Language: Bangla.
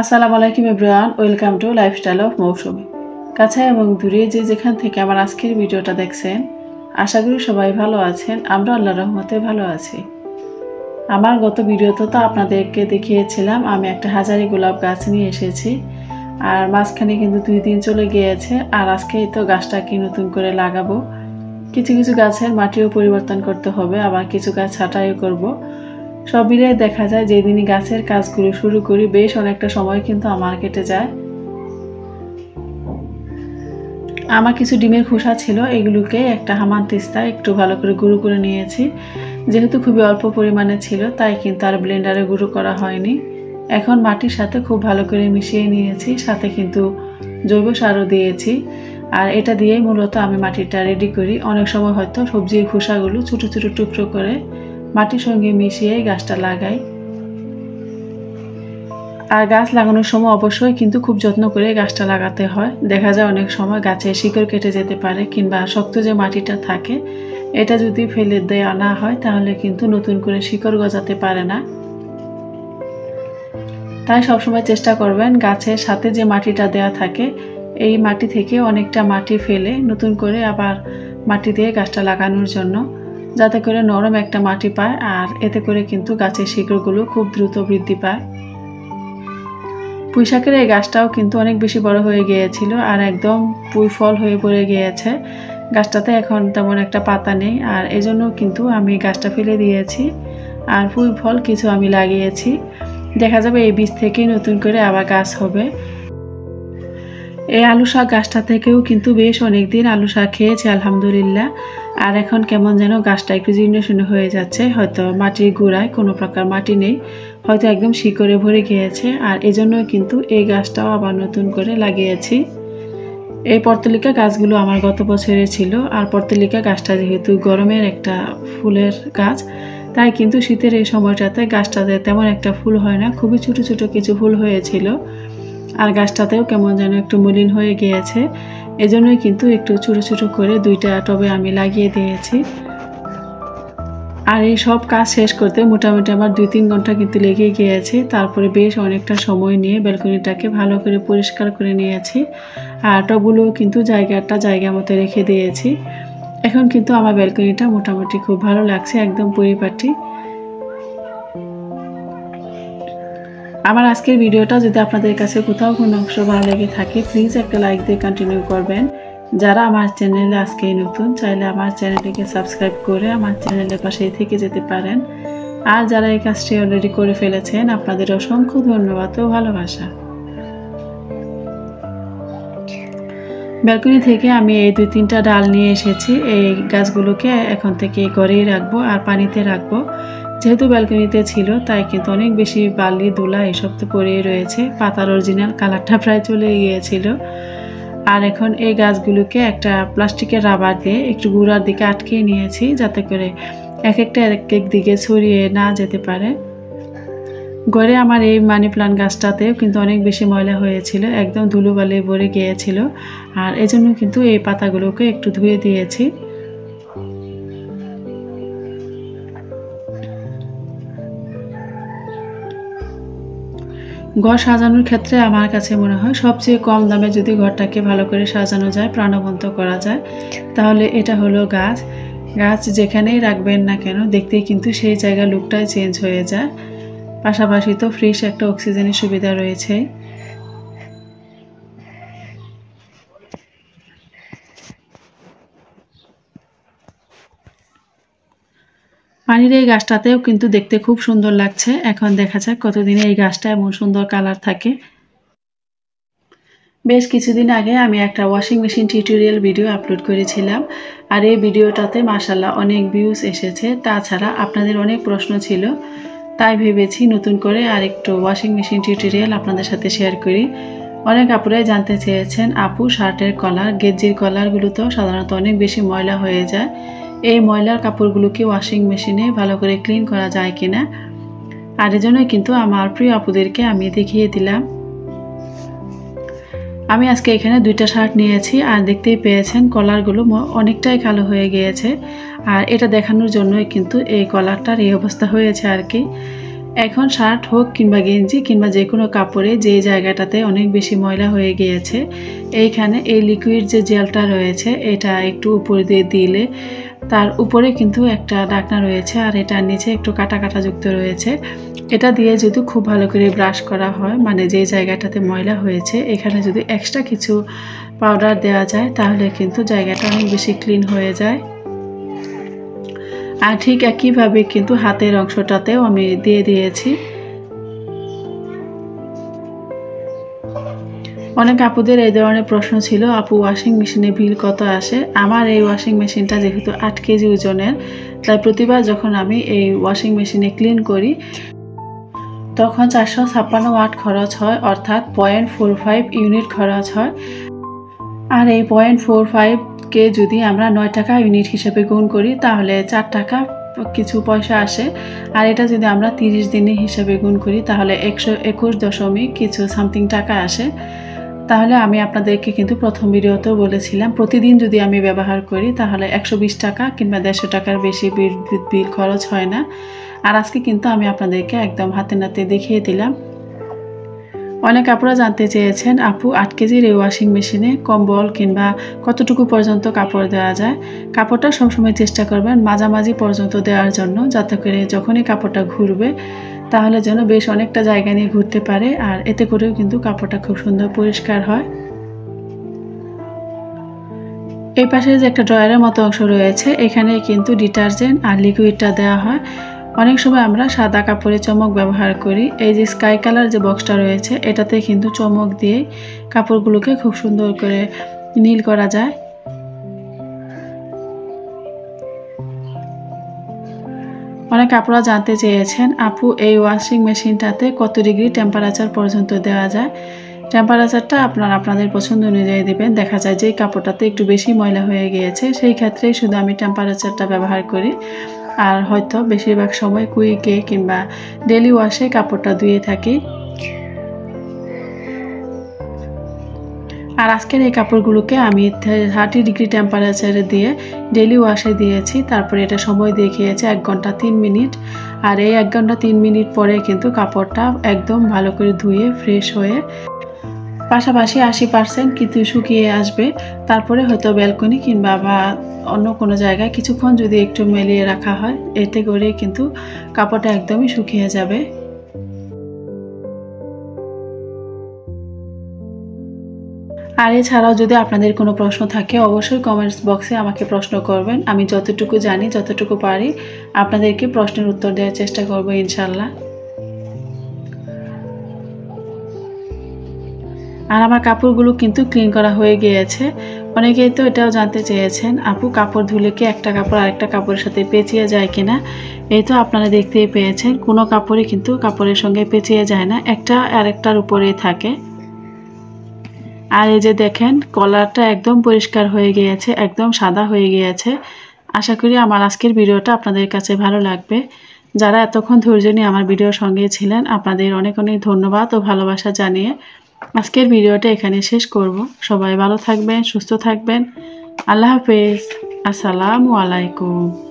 আসসালামু আলাইকুম everyone, welcome to lifestyle of Moushumi. কাছে এবং দূরে যে যেখান থেকে আমার আজকের ভিডিওটা দেখছেন, আশা করি সবাই ভালো আছেন। আমরা আল্লাহর রহমতে ভালো আছি। আমার গত ভিডিওতে তো আপনাদেরকে দেখিয়েছিলাম আমি একটা হাজারি গোলাপ গাছ নিয়ে এসেছি, আর মাঝখানে কিন্তু 2 দিন চলে গিয়েছে। আর আজকে তো গাছটাকে নতুন করে লাগাবো। কিছু কিছু গাছের মাটিও পরিবর্তন করতে হবে, আবার কিছু গাছ ছাঁটাইও করব। সব মিলিয়ে দেখা যায় যেদিনই গাছের কাজগুলো শুরু করি বেশ অনেকটা সময় কিন্তু আমার কেটে যায়। আমার কিছু ডিমের খোসা ছিল, এগুলোকে একটা হামান তিস্তা একটু ভালো করে গুঁড়ো করে নিয়েছি। যেহেতু খুবই অল্প পরিমাণে ছিল তাই কিন্তু আর ব্লেন্ডারে গুঁড়ো করা হয়নি। এখন মাটির সাথে খুব ভালো করে মিশিয়ে নিয়েছি, সাথে কিন্তু জৈব সারও দিয়েছি। আর এটা দিয়েই মূলত আমি মাটিটা রেডি করি। অনেক সময় হয়তো সবজির খোসাগুলো ছোটো ছোটো টুকরো করে মাটির সঙ্গে মিশিয়ে গাছটা লাগাই। আর গাছ লাগানোর সময় অবশ্যই কিন্তু খুব যত্ন করে গাছটা লাগাতে হয়। দেখা যায় অনেক সময় গাছে শিকড় কেটে যেতে পারে, কিংবা শক্ত যে মাটিটা থাকে এটা যদি ফেলে দেওয়া না হয় তাহলে কিন্তু নতুন করে শিকড় গজাতে পারে না। তাই সবসময় চেষ্টা করবেন গাছের সাথে যে মাটিটা দেওয়া থাকে এই মাটি থেকে অনেকটা মাটি ফেলে নতুন করে আবার মাটি দিয়ে গাছটা লাগানোর জন্য, যাতে করে নরম একটা মাটি পায়। আর এতে করে কিন্তু গাছের শিকড়গুলো খুব দ্রুত বৃদ্ধি পায়। পুঁই শাকের এই গাছটাও কিন্তু অনেক বেশি বড় হয়ে গিয়েছিল, আর একদম পুঁই ফল হয়ে পড়ে গিয়েছে। গাছটাতে এখন তেমন একটা পাতা নেই, আর এজন্য কিন্তু আমি গাছটা ফেলে দিয়েছি। আর পুঁই ফল কিছু আমি লাগিয়েছি, দেখা যাবে এই বীজ থেকেই নতুন করে আবার গাছ হবে। এই আলু শাক গাছটা থেকেও কিন্তু বেশ অনেক দিন আলু শাক খেয়েছি আলহামদুলিল্লাহ। আর এখন কেমন যেন গাছটা একটু জীর্ণশীর্ণ হয়ে যাচ্ছে, হয়তো মাটির গোড়ায় কোনো প্রকার মাটি নেই, হয়তো একদম শিকড়ে ভরে গিয়েছে। আর এজন্য কিন্তু এই গাছটাও আবার নতুন করে লাগিয়েছি। এই পর্তুলিকা গাছগুলো আমার গত বছরে ছিল। আর পর্তুলিকা গাছটা যেহেতু গরমের একটা ফুলের গাছ, তাই কিন্তু শীতের এই সময়টাতে গাছটাতে তেমন একটা ফুল হয় না, খুবই ছোট ছোট কিছু ফুল হয়েছিল। আর গাছটাতেও কেমন যেন একটু মলিন হয়ে গিয়েছে, এজন্যই কিন্তু একটু ছোট ছোট করে 2টা টবে আমি লাগিয়ে দিয়েছি। আর এই সব কাজ শেষ করতে মোটামুটি আমার 2-3 ঘন্টা কিন্তু লেগে গিয়েছে। তারপরে বেশ অনেকটা সময় নিয়ে ব্যালকনিটাকে ভালো করে পরিষ্কার করে নিয়েছি, আর টবগুলো কিন্তু জায়গা মতো রেখে দিয়েছি। এখন কিন্তু আমার ব্যালকনিটা মোটামুটি খুব ভালো লাগছে, একদম পরিপাটি। আমার আজকের ভিডিওটা যদি আপনাদের কাছে কোথাও কোনো অংশ ভালো লেগে থাকে প্লিজ একটা লাইক দিয়ে কন্টিনিউ করবেন। যারা আমার চ্যানেলে আজকেই নতুন চাইলে আমার চ্যানেলটিকে সাবস্ক্রাইব করে আমার চ্যানেলের পাশেই থেকে যেতে পারেন। আর যারা এই কাজটি অলরেডি করে ফেলেছেন আপনাদের অসংখ্য ধন্যবাদ ও ভালোবাসা। ব্যালকনি থেকে আমি এই 2-3টা ডাল নিয়ে এসেছি। এই গাছগুলোকে এখন থেকে ঘরেই রাখবো আর পানিতে রাখবো। যেহেতু ব্যালকনিতে ছিল তাই কিন্তু অনেক বেশি বালি ধুলা এসব তো পড়েই রয়েছে, পাতার অরিজিনাল কালারটা প্রায় চলে গিয়েছিল। আর এখন এই গাছগুলোকে একটা প্লাস্টিকের রাবার দিয়ে একটু গোড়ার দিকে আটকে নিয়েছি, যাতে করে এক এক দিকে ছড়িয়ে না যেতে পারে। ঘরে আমার এই মানি প্লান্ট গাছটাতেও কিন্তু অনেক বেশি ময়লা হয়েছিল, একদম ধুলোবালি ভরে গিয়েছিল। আর এজন্য কিন্তু এই পাতাগুলোকে একটু ধুয়ে দিয়েছি। ঘর সাজানোর ক্ষেত্রে আমার কাছে মনে হয় সবচেয়ে কম দামে যদি ঘরটাকে ভালো করে সাজানো যায়, প্রাণবন্ত করা যায়, তাহলে এটা হলো গাছ। গাছ যেখানেই রাখবেন না কেন দেখতেই কিন্তু সেই জায়গার লুকটাই চেঞ্জ হয়ে যায়। পাশাপাশি তো ফ্রেশ একটা অক্সিজেনের সুবিধা রয়েছে। পানির এই গাছটাতেও কিন্তু দেখতে খুব সুন্দর লাগছে। এখন দেখা যাক কতদিনে এই গাছটা এমন সুন্দর কালার থাকে। বেশ কিছুদিন আগে আমি একটা washing machine tutorial video upload করেছিলাম, আর এই ভিডিওটাতে মাশাআল্লাহ অনেক ভিউজ এসেছে। তাছাড়া আপনাদের অনেক প্রশ্ন ছিল, তাই ভেবেছি নতুন করে আরেকটু ওয়াশিং মেশিন টিউটোরিয়াল আপনাদের সাথে শেয়ার করি। অনেক আপুরাই জানতে চেয়েছেন, আপু শার্টের কলার, গেঞ্জির কলারগুলো তো সাধারণত অনেক বেশি ময়লা হয়ে যায়, এই ময়লার কাপড়গুলোকে ওয়াশিং মেশিনে ভালো করে ক্লিন করা যায় কিনা। আর এজন্যই কিন্তু আমার প্রিয় আপুদেরকে আমি দেখিয়ে দিলাম। আমি আজকে এখানে 2টা শার্ট নিয়েছি, আর দেখতেই পেয়েছেন কলারগুলো অনেকটাই কালো হয়ে গিয়েছে। আর এটা দেখানোর জন্যই কিন্তু এই কলারটার এই অবস্থা হয়েছে আর কি। এখন শার্ট হোক কিংবা গেঞ্জি কিংবা যে কোনো কাপড়ে যে জায়গাটাতে অনেক বেশি ময়লা হয়ে গিয়েছে এইখানে এই লিকুইড যে জেলটা রয়েছে এটা একটু উপরে দিয়ে দিলে তার উপরে কিন্তু একটা ঢাকনা রয়েছে আর এটার নিচে একটু কাটা কাটা যুক্ত রয়েছে। এটা দিয়ে যদি খুব ভালো করে ব্রাশ করা হয় মানে যে জায়গাটাতে ময়লা হয়েছে এখানে যদি এক্সট্রা কিছু পাউডার দেওয়া যায় তাহলে কিন্তু জায়গাটা অনেক বেশি ক্লিন হয়ে যায়। আর ঠিক একইভাবে কিন্তু হাতের অংশটাতেও আমি দিয়ে দিয়েছি। অনেক আপুদের এই ধরনের প্রশ্ন ছিল, আপু ওয়াশিং মেশিনে বিল কত আসে? আমার এই ওয়াশিং মেশিনটা যেহেতু 8 কেজি ওজনের, তাই প্রতিবার যখন আমি এই ওয়াশিং মেশিনে ক্লিন করি তখন 456 ওয়াট খরচ হয়, অর্থাৎ 0.45 ইউনিট খরচ হয়। আর এই 0.45কে যদি আমরা 9 টাকা ইউনিট হিসেবে গুণ করি তাহলে 4 টাকা কিছু পয়সা আসে। আর এটা যদি আমরা 30 দিনের হিসেবে গুণ করি তাহলে 121 দশমিক কিছু সামথিং টাকা আসে। তাহলে আমি আপনাদেরকে কিন্তু প্রথম ভিডিওতেও বলেছিলাম প্রতিদিন যদি আমি ব্যবহার করি তাহলে 120 টাকা কিংবা 150 টাকার বেশি বিল খরচ হয় না। আর আজকে কিন্তু আমি আপনাদেরকে একদম হাতে নাতে দেখিয়ে দিলাম। অনেক আপুরা জানতে চেয়েছেন, আপু 8 কেজির এই ওয়াশিং মেশিনে কম্বল কিংবা কতটুকু পর্যন্ত কাপড় দেওয়া যায়? কাপড়টা সবসময় চেষ্টা করবেন মাঝামাঝি পর্যন্ত দেওয়ার জন্য, যাতে করে যখনই কাপড়টা ঘুরবে তাহলে যেন বেশ অনেকটা জায়গা নিয়ে ঘুরতে পারে, আর এতে করেও কিন্তু কাপড়টা খুব সুন্দর পরিষ্কার হয়। এই পাশে যে একটা ড্রয়ারের মতো অংশ রয়েছে এখানে কিন্তু ডিটারজেন্ট আর লিকুইডটা দেওয়া হয়। অনেক সময় আমরা সাদা কাপড়ে চমক ব্যবহার করি, এই যে স্কাই কালার যে বক্সটা রয়েছে এটাতে কিন্তু চমক দিয়ে কাপড়গুলোকে খুব সুন্দর করে নীল করা যায়। অনেক আপুরা জানতে চেয়েছেন, আপু এই ওয়াশিং মেশিনটাতে কত ডিগ্রি টেম্পারেচার পর্যন্ত দেওয়া যায়? টেম্পারেচারটা আপনাদের পছন্দ অনুযায়ী দেবেন। দেখা যায় যে কাপড়টাতে একটু বেশি ময়লা হয়ে গিয়েছে সেই ক্ষেত্রেই শুধু আমি টেম্পারেচারটা ব্যবহার করি, আর হয়তো বেশিরভাগ সময় কুইকে কিংবা ডেলি ওয়াশে কাপড়টা ধুয়ে থাকি। আর আজকের এই কাপড়গুলোকে আমি 30 ডিগ্রি টেম্পারেচারে দিয়ে ডেলি ওয়াশে দিয়েছি, তারপরে এটা সময় দেখিয়েছে 1 ঘন্টা 3 মিনিট। আর এই 1 ঘন্টা 3 মিনিট পরে কিন্তু কাপড়টা একদম ভালো করে ধুয়ে ফ্রেশ হয়ে পাশাপাশি 80% কিন্তু শুকিয়ে আসবে। তারপরে হয়তো ব্যালকনি কিংবা বা অন্য কোনো জায়গায় কিছুক্ষণ যদি একটু মেলিয়ে রাখা হয় এতে করে কিন্তু কাপড়টা একদমই শুকিয়ে যাবে। আর এছাড়াও যদি আপনাদের কোনো প্রশ্ন থাকে অবশ্যই কমেন্টস বক্সে আমাকে প্রশ্ন করবেন। আমি যতটুকু জানি যতটুকু পারি আপনাদেরকে প্রশ্নের উত্তর দেওয়ার চেষ্টা করব ইনশাল্লাহ। আর আমার কাপড়গুলো কিন্তু ক্লিন করা হয়ে গিয়েছে। অনেকেই তো এটাও জানতে চেয়েছেন, আপু কাপড় ধুলে কি একটা কাপড় আরেকটা কাপড়ের সাথে পেঁচিয়ে যায় কিনা? এই তো আপনারা দেখতেই পেয়েছেন কোনো কাপড়ই কিন্তু কাপড়ের সঙ্গে পেঁচিয়ে যায় না, একটা আরেকটার উপরেই থাকে। আর এই যে দেখেন কলারটা একদম পরিষ্কার হয়ে গিয়েছে, একদম সাদা হয়ে গিয়েছে। আশা করি আমার আজকের ভিডিওটা আপনাদের কাছে ভালো লাগবে। যারা এতক্ষণ ধৈর্য নিয়ে আমার ভিডিওর সঙ্গে ছিলেন আপনাদের অনেক অনেক ধন্যবাদ ও ভালোবাসা জানিয়ে আজকের ভিডিওটা এখানে শেষ করব। সবাই ভালো থাকবেন, সুস্থ থাকবেন। আল্লাহ হাফেজ। আসসালামু আলাইকুম।